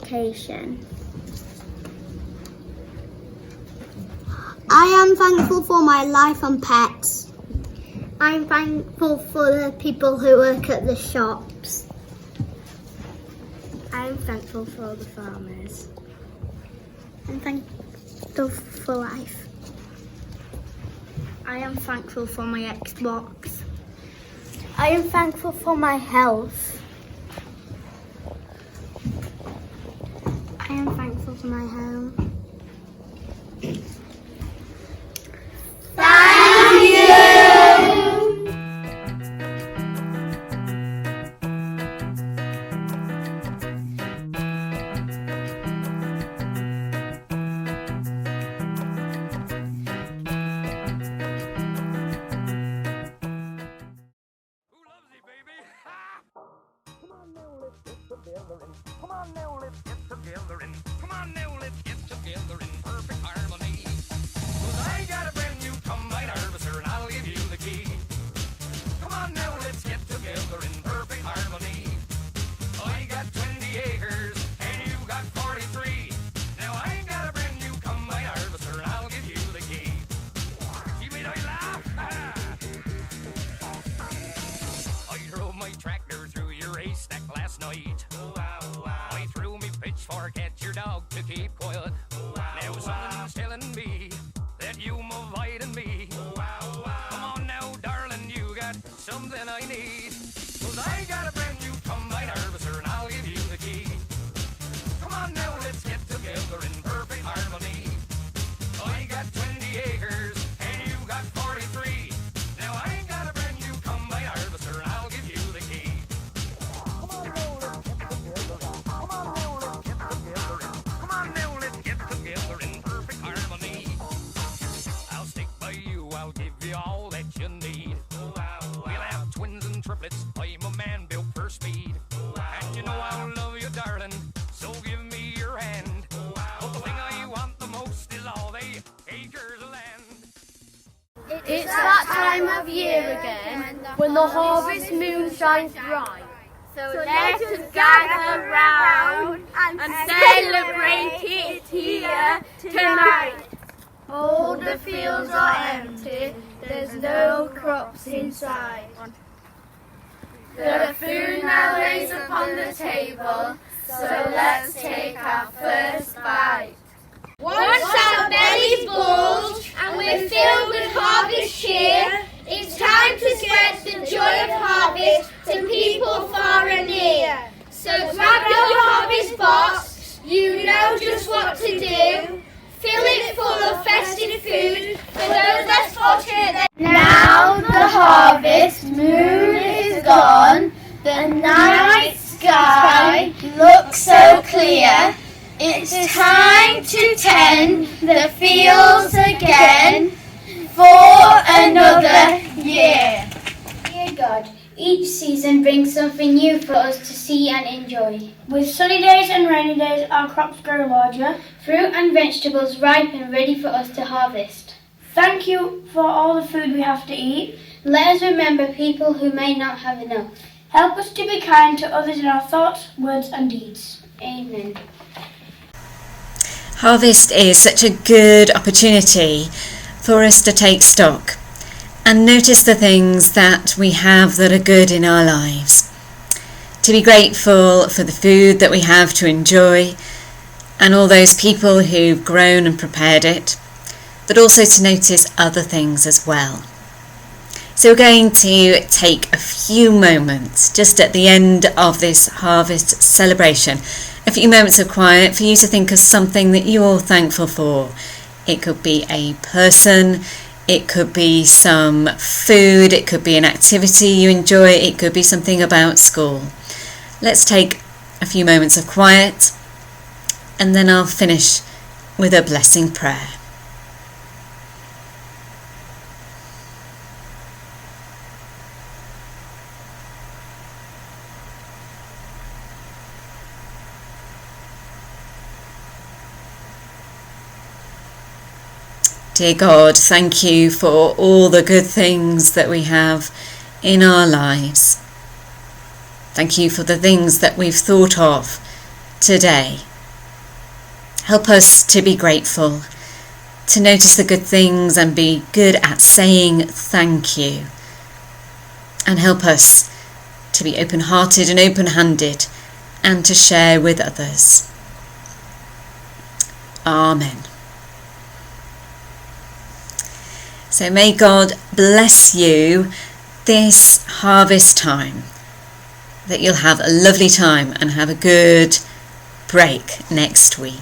education. I am thankful for my life and pets. I'm thankful for the people who work at the shops. I'm thankful for all the farmers. I'm thankful for life. I am thankful for my Xbox. I am thankful for my health. I am thankful for my home. Come on now, let's get together and come on now, let's get together in perfect harmony. 'Cause I got a brand new combine harvester and I'll give you the key. Come on now, let's get together in perfect harmony. I got 20 acres and you got 43. Now I got a brand new combine harvester and I'll give you the key. See me I laugh? I drove my tractor through your haystack last night. I threw me pitchfork at your dog to keep quiet. Now something's telling me that you avoiding me. Come on now, darling, you got something I need. 'Cause I got a brand new combine harvester and I'll give you the key. Come on now, let's get together in perfect harmony. I got 20 acres and you got 43. Now I got a brand new combine harvester and I'll give you the key. Come on now, let's get together. Come on now, let's get together. Come on now, let's get together in perfect harmony. I'll stick by you, I'll give you all that you need. We'll have twins and triplets, I'm a man built for speed. And you know I'll love you, darling, so give me your hand. But the thing I want the most is all the acres of land. It's that time of year again when the harvest moon shines bright. So let us gather round and Celebrate it here tonight. All the fields are empty, there's no crops inside. The food now lays upon the table, so let's take our first bite. Once our bellies bulge and we're filled with harvest cheer, it's time to spread the joy of harvest to people far and near. So grab your harvest box, you know just what to do. Fill it full of festive food for those less fortunate. Now the harvest moon is gone, the night sky looks so clear. It's time to tend the fields again for another year. Dear God, each season brings something new for us to see and enjoy. With sunny days and rainy days, our crops grow larger. Fruit and vegetables ripen ready for us to harvest. Thank you for all the food we have to eat. Let us remember people who may not have enough. Help us to be kind to others in our thoughts, words and deeds. Amen. Harvest is such a good opportunity for us to take stock and notice the things that we have that are good in our lives. To be grateful for the food that we have to enjoy and all those people who've grown and prepared it, but also to notice other things as well. So we're going to take a few moments just at the end of this harvest celebration, a few moments of quiet for you to think of something that you're thankful for. It could be a person, it could be some food, it could be an activity you enjoy, it could be something about school. Let's take a few moments of quiet and then I'll finish with a blessing prayer. Dear God, thank you for all the good things that we have in our lives. Thank you for the things that we've thought of today Help us to be grateful, to notice the good things and be good at saying thank you. And help us to be open-hearted and open-handed and to share with others. Amen. So may God bless you this harvest time, that you'll have a lovely time and have a good break next week.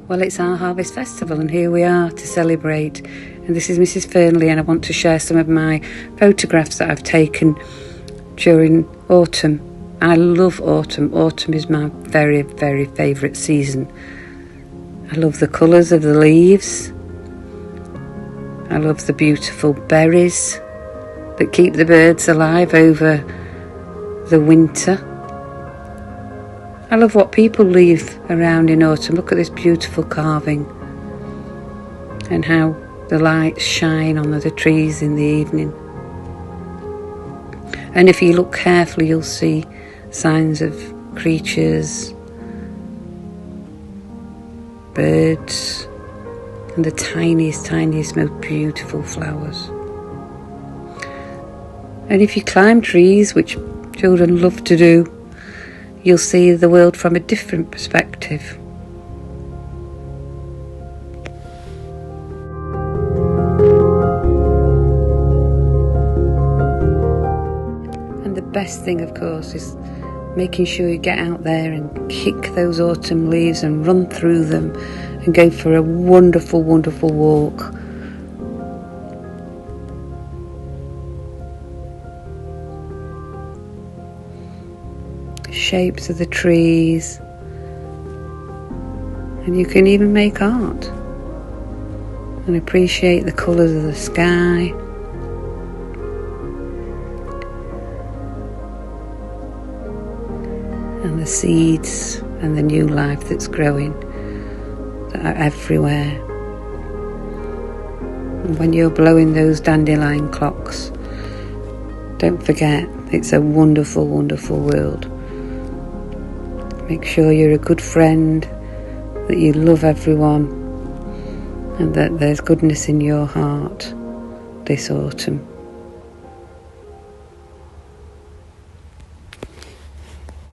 Well, it's our Harvest Festival and here we are to celebrate. And this is Mrs. Fernley, and I want to share some of my photographs that I've taken during autumn. I love autumn. Autumn is my very, very favourite season. I love the colours of the leaves. I love the beautiful berries that keep the birds alive over the winter. I love what people leave around in autumn. Look at this beautiful carving and how the lights shine on the trees in the evening. And if you look carefully, you'll see signs of creatures, birds, and the tiniest, most beautiful flowers. And if you climb trees, which children love to do, you'll see the world from a different perspective. And the best thing, of course, is making sure you get out there and kick those autumn leaves and run through them and go for a wonderful, wonderful walk. Shapes of the trees, and you can even make art and appreciate the colours of the sky. And the seeds and the new life that's growing that are everywhere. And when you're blowing those dandelion clocks, don't forget it's a wonderful, wonderful world. Make sure you're a good friend, that you love everyone, and that there's goodness in your heart this autumn.